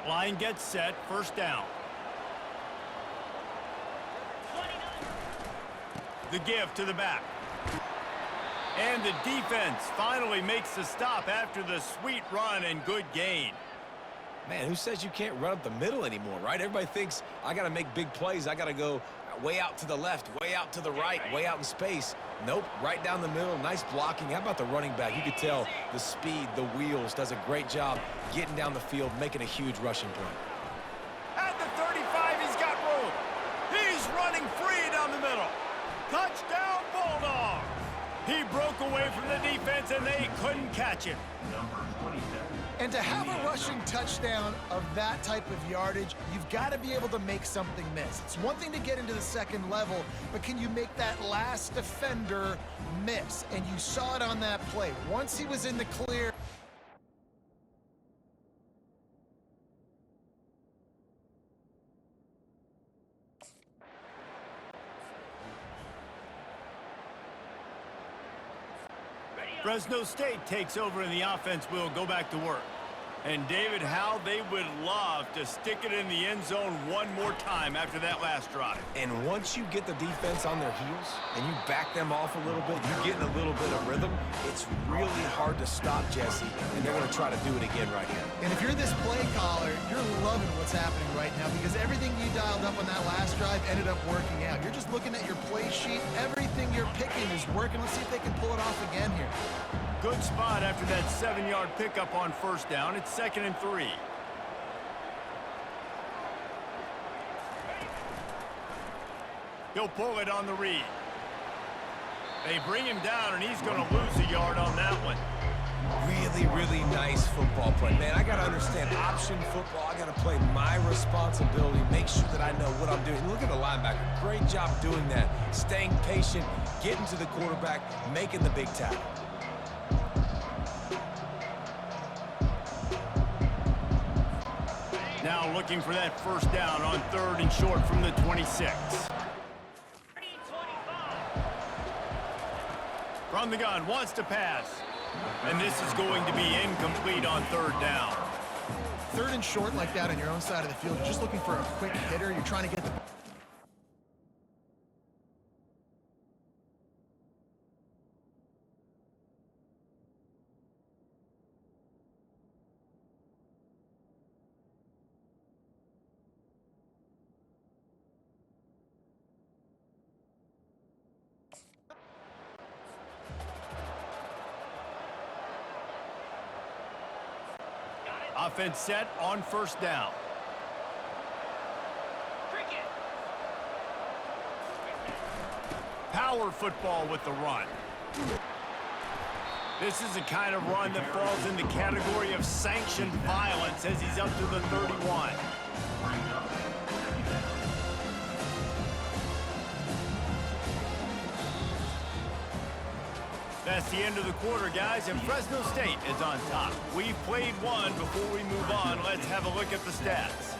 Line gets set, first down. The give to the back. And the defense finally makes the stop after the sweet run and good gain. Man, who says you can't run up the middle anymore, right? Everybody thinks I got to make big plays. I got to go way out to the left, way out to the right, way out in space. Nope, right down the middle. Nice blocking. How about the running back? You could tell the speed, the wheels, does a great job getting down the field, making a huge rushing play. At the 35, he's got room. He's running free down the middle. Touchdown, Bulldogs! He broke away from the defense, and they couldn't catch him. And to have a rushing touchdown of that type of yardage, you've got to be able to make something miss. It's one thing to get into the second level, but can you make that last defender miss? And you saw it on that play. Once he was in the clear. Fresno State takes over, and the offense will go back to work. And David, how they would love to stick it in the end zone one more time after that last drive. And once you get the defense on their heels and you back them off a little bit, you get in a little bit of rhythm, it's really hard to stop Jesse, and they're going to try to do it again right here. And if you're this play caller, you're loving what's happening right now because everything you dialed up on that last drive ended up working out. You're just looking at your play sheet. Everything you're picking is working. Let's see if they can pull it off again here. Good spot after that 7-yard pickup on first down. It's 2nd and 3. He'll pull it on the read. They bring him down, and he's going to lose a yard on that one. Really, really nice football play. Man, I got to understand option football. I got to play my responsibility, make sure that I know what I'm doing. Look at the linebacker. Great job doing that. Staying patient, getting to the quarterback, making the big tackle. Now looking for that first down on 3rd and short from the 26. From the gun, wants to pass. And this is going to be incomplete on 3rd down. 3rd and short like that on your own side of the field. You're just looking for a quick hitter. You're trying to get the... Offense set on first down. Power football with the run. This is the kind of run that falls in the category of sanctioned violence as he's up to the 31. That's the end of the quarter, guys, and Fresno State is on top. We've played one. Before we move on, let's have a look at the stats.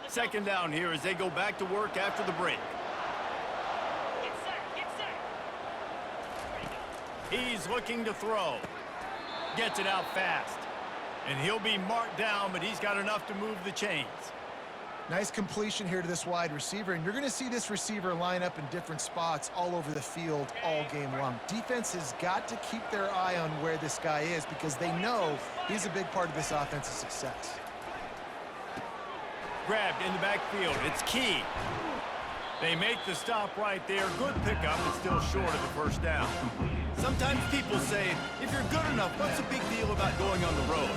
Second down here as they go back to work after the break. He's looking to throw. Gets it out fast. And he'll be marked down, but he's got enough to move the chains. Nice completion here to this wide receiver, and you're going to see this receiver line up in different spots all over the field all game long. Defense has got to keep their eye on where this guy is because they know he's a big part of this offense's success. Grabbed in the backfield. It's Key. They make the stop right there. Good pickup, but still short of the first down. Sometimes people say, if you're good enough, what's the big deal about going on the road?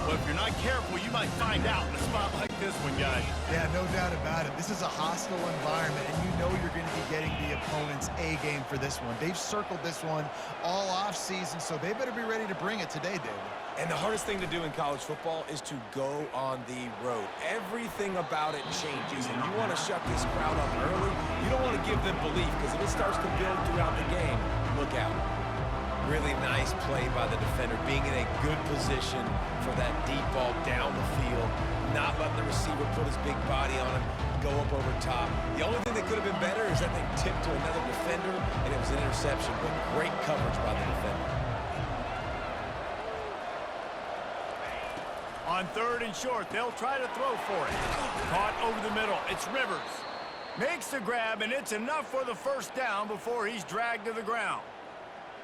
Well, if you're not careful, you might find out in a spot like this one, guys. Yeah, no doubt about it. This is a hostile environment, and you know you're going to be getting the opponent's A-game for this one. They've circled this one all off-season, so they better be ready to bring it today, David. And the hardest thing to do in college football is to go on the road. Everything about it changes, and you want to shut this crowd up early. You don't want to give them belief, because if it starts to build throughout the game, look out. Really nice play by the defender, being in a good position for that deep ball down the field. not letting the receiver put his big body on him, go up over top. The only thing that could have been better is that thing tipped to another defender, and it was an interception, but great coverage by the defender. On 3rd and short, they'll try to throw for it. Caught over the middle. It's Rivers. Makes the grab, and it's enough for the first down before he's dragged to the ground.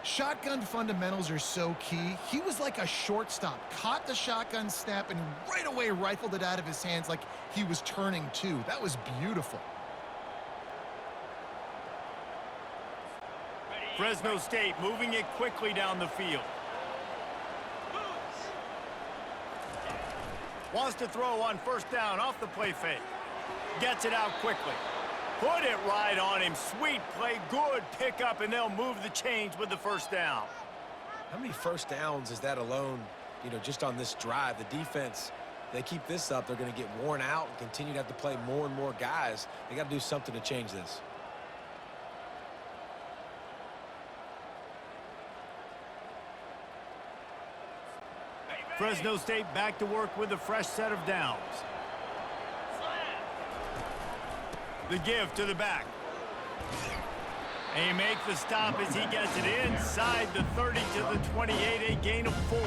Shotgun fundamentals are so key. He was like a shortstop, caught the shotgun snap, and right away rifled it out of his hands like he was turning two. That was beautiful. Fresno State moving it quickly down the field. Wants to throw on 1st down off the play fake. Gets it out quickly. Put it right on him. Sweet play, good pickup, and they'll move the chains with the 1st down. How many first downs is that alone, just on this drive? The defense, they keep this up, they're going to get worn out and continue to have to play more and more guys. They got to do something to change this. Fresno State back to work with a fresh set of downs. The give to the back. And he makes the stop as he gets it inside the 30 to the 28, a gain of 4.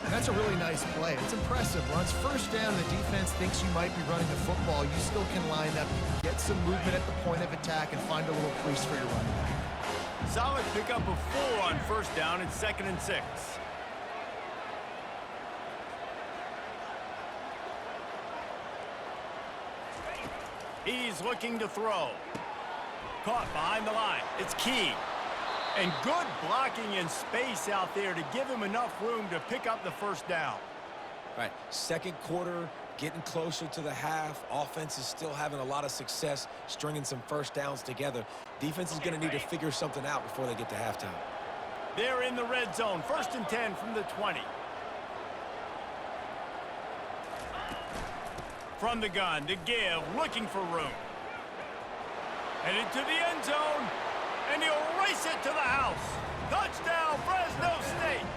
That's a really nice play. It's impressive. Once 1st down, the defense thinks you might be running the football. You still can line up, get some movement at the point of attack, and find a little crease for your running back. Solid pickup of 4 on 1st down. It's 2nd and 6. He's looking to throw. Caught behind the line. It's Key. And good blocking in space out there to give him enough room to pick up the 1st down. All right, 2nd quarter, getting closer to the half. Offense is still having a lot of success stringing some 1st downs together. Defense is going to need to figure something out before they get to halftime. They're in the red zone. 1st and 10 from the 20. From the gun, to give, looking for room. Headed to the end zone, and he'll race it to the house. Touchdown, Fresno State.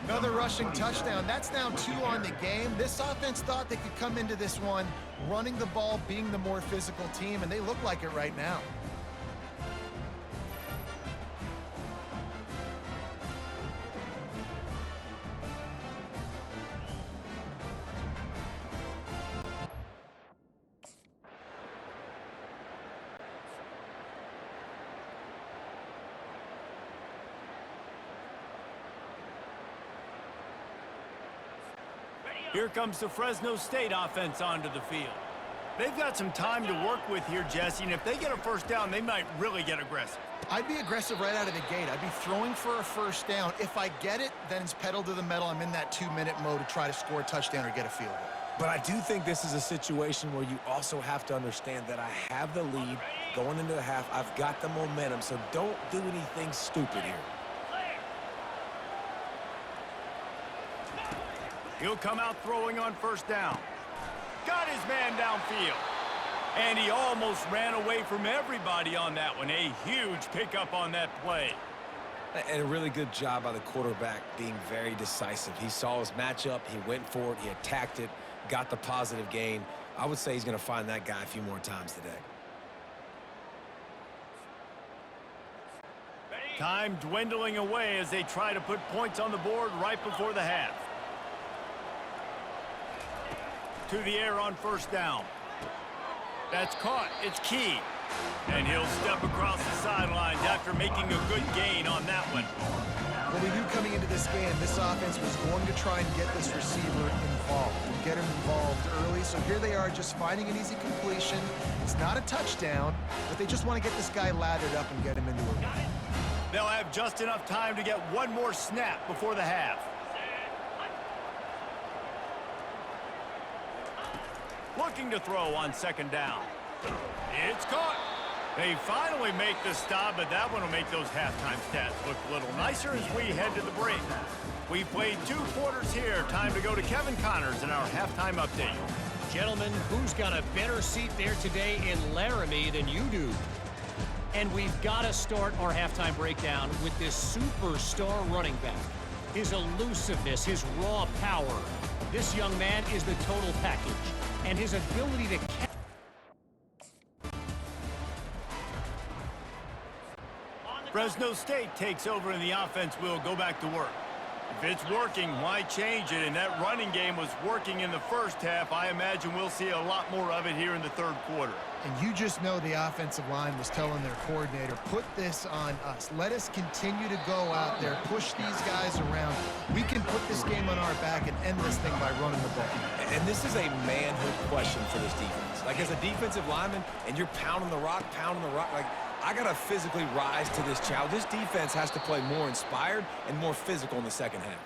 Another rushing touchdown. That's now 2 on the game. This offense thought they could come into this one running the ball, being the more physical team, and they look like it right now. Here comes the Fresno State offense onto the field. They've got some time to work with here, Jesse, and if they get a 1st down, they might really get aggressive. I'd be aggressive right out of the gate. I'd be throwing for a 1st down. If I get it, then it's pedal to the metal. I'm in that 2-minute mode to try to score a touchdown or get a field goal. But I do think this is a situation where you also have to understand that I have the lead going into the half. I've got the momentum, so don't do anything stupid here. He'll come out throwing on 1st down. Got his man downfield. And he almost ran away from everybody on that one. A huge pickup on that play. And a really good job by the quarterback being very decisive. He saw his matchup, he went for it, he attacked it, got the positive gain. I would say he's going to find that guy a few more times today. Time dwindling away as they try to put points on the board right before the half. To the air on 1st down. That's caught. It's Key. And he'll step across the sidelines after making a good gain on that one. Well, we knew coming into this game, this offense was going to try and get this receiver involved and get him involved early. So here they are just finding an easy completion. It's not a touchdown, but they just want to get this guy lathered up and get him into a run. They'll have just enough time to get one more snap before the half. Looking to throw on 2nd down. It's caught. They finally make the stop, but that one will make those halftime stats look a little nicer as we head to the break. We've played 2 quarters here. Time to go to Kevin Connors in our halftime update. Gentlemen, who's got a better seat there today in Laramie than you do? And we've got to start our halftime breakdown with this superstar running back. his elusiveness, his raw power. This young man is the total package, and his ability to catch. Fresno State takes over and the offense will go back to work. If it's working, why change it? And that running game was working in the first half. I imagine we'll see a lot more of it here in the third quarter. And you just know the offensive line was telling their coordinator, put this on us. Let us continue to go out there, push these guys around. We can put this game on our back and end this thing by running the ball. And this is a manhood question for this defense. Like, as a defensive lineman, and you're pounding the rock, like, I got to physically rise to this challenge. This defense has to play more inspired and more physical in the second half.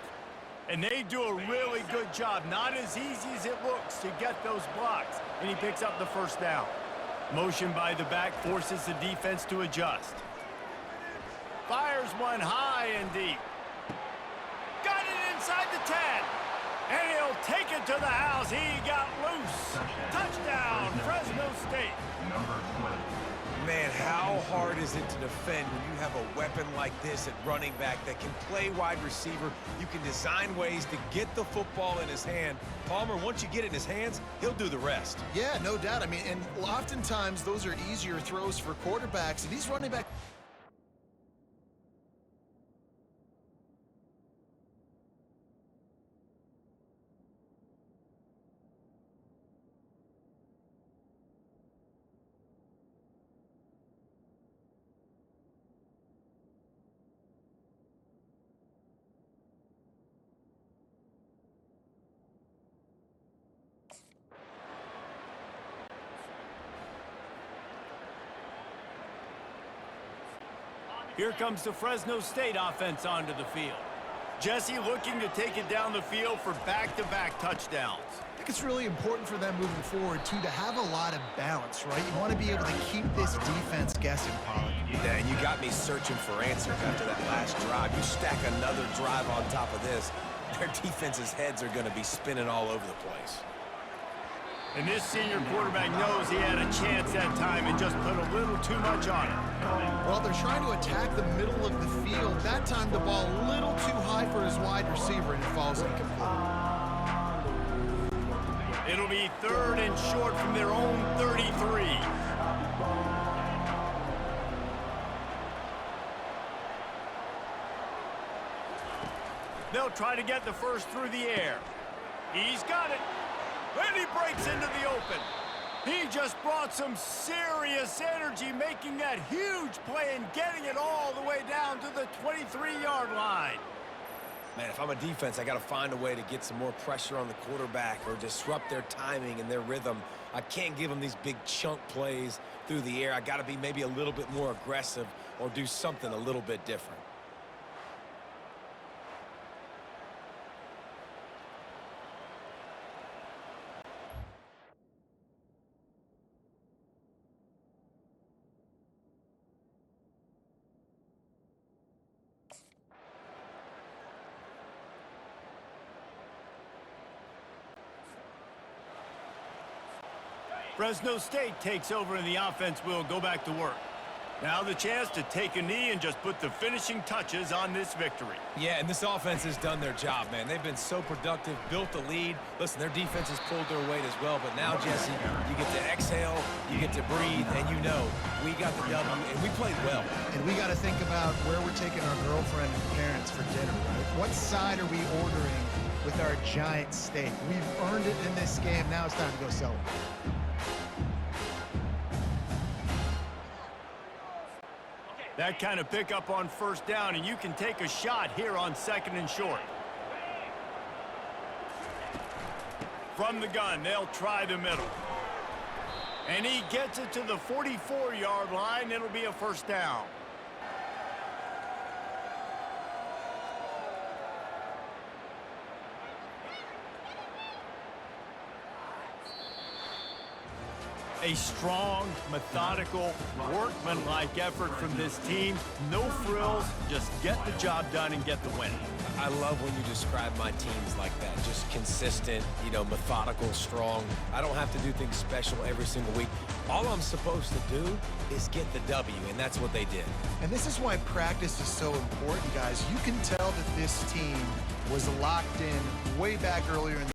And they do a really good job. Not as easy as it looks to get those blocks. And he picks up the first down. Motion by the back forces the defense to adjust. Fires one high and deep. Got it inside the 10. And he'll take it to the house. He got loose. Touchdown, Fresno State. Man, how hard is it to defend when you have a weapon like this at running back that can play wide receiver? You can design ways to get the football in his hand. Palmer, once you get it in his hands, he'll do the rest. Yeah, no doubt. I mean, and oftentimes those are easier throws for quarterbacks. And these running backs. Here comes the Fresno State offense onto the field. Jesse looking to take it down the field for back-to-back touchdowns. I think it's really important for them moving forward, too, to have a lot of balance, right? You want to be able to keep this defense guessing, Pollard. Yeah, and you got me searching for answers after that last drive. You stack another drive on top of this, their defense's heads are going to be spinning all over the place. And this senior quarterback knows he had a chance that time and just put a little too much on it. Well, they're trying to attack the middle of the field. That time the ball a little too high for his wide receiver, and it falls incomplete. It'll be third and short from their own 33. They'll try to get the first through the air. He's got it. And he breaks into the open. He just brought some serious energy, making that huge play and getting it all the way down to the 23-yard line. Man, if I'm a defense, I got to find a way to get some more pressure on the quarterback or disrupt their timing and their rhythm. I can't give them these big chunk plays through the air. I got to be maybe a little bit more aggressive or do something a little bit different. Fresno State takes over and the offense will go back to work. Now the chance to take a knee and just put the finishing touches on this victory. Yeah, and this offense has done their job, man. They've been so productive, built the lead. Listen, their defense has pulled their weight as well, but now, Jesse, you get to exhale, you get to breathe, and you know we got the W, and we played well. And we got to think about where we're taking our girlfriend and parents for dinner, right? What side are we ordering with our giant steak? We've earned it in this game. Now it's time to go celebrate. That kind of pickup on first down, and you can take a shot here on second and short. From the gun, they'll try the middle. And he gets it to the 44-yard line. It'll be a first down. A strong, methodical, workman-like effort from this team. No frills, just get the job done and get the win. I love when you describe my teams like that. Just consistent, you know, methodical, strong. I don't have to do things special every single week. All I'm supposed to do is get the W, and that's what they did. And this is why practice is so important, guys. You can tell that this team was locked in way back earlier in the